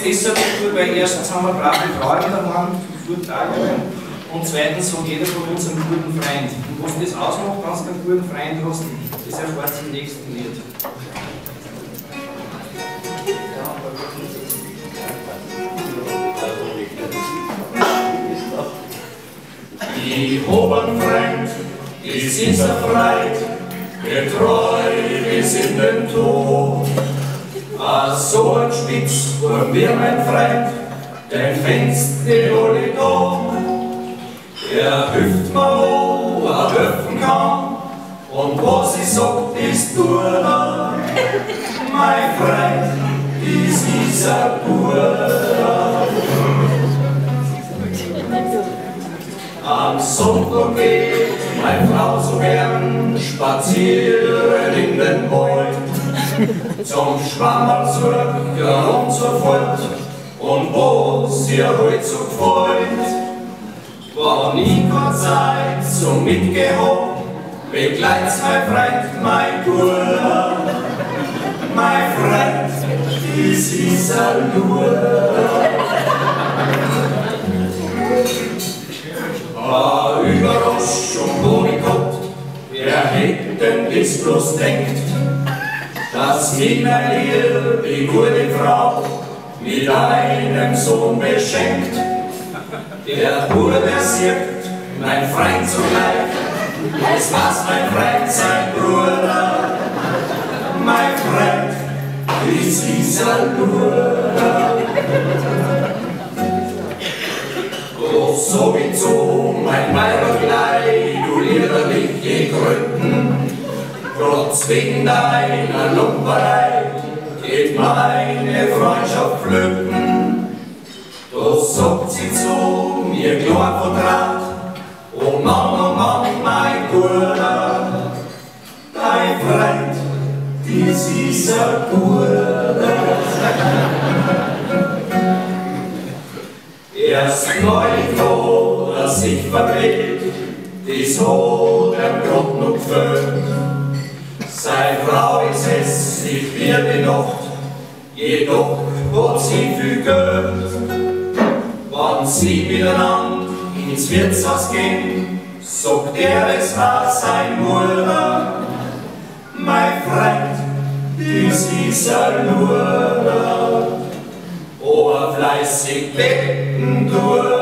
Deshalb gut, weil erstens haben wir brave Frauen daheim, gut dargestellt, und zweitens hat jeder von uns einen guten Freund. Und was das ausmacht, wenn du einen guten Freund hast, das erfahrt ihr im nächsten Lied. Ich hab einen Freund, das ist eine Freit, getreu bis in den Tod. So ein Spitz, und wir mein Freund, den fängst die alle da. Er hilft mir, wo er helfen kann, und was ich sag, das tut er. Mein Freund, das ist ein Bruder. Am Sonntag geht meine Frau so gern spazieren in den Wald. Zum Schwammerl zurück und so fort, und was ihr heut so gefällt. Wann ich keine Zeit zum Mitgehen hab, begleit's mein Freund, mein Bruder. Mein Freund, das ist ein Bruder. Überraschung, wo ich Gott, wer hätte denn das bloß denkt, dass mich meine liebe gute Frau mit einem Sohn beschenkt. Der Bruder sieht mein Freund zugleich, es war's mein Freund, sein Bruder. Mein Freund, das ist ein Bruder. Doch so wie so, mein Weiberglei, du liederliche Gründen, trotz wegen deiner Lumperei geht meine Freundschaft flöten. Doch sagt sie zu mir klar vertraut, oh Mann, mein Bruder, dein Freund, das ist ein Bruder. Erst neulich, wo er sich verdreht, das hat er grad noch gefällt. Seine Frau ist hässlich wie die Nacht, jedoch hat sie viel Geld. Wenn sie miteinander ins Wirtshaus gehen, sagt er, es war sein Bruder. Mein Freund, das ist ein Bruder. Fleißig beten durch.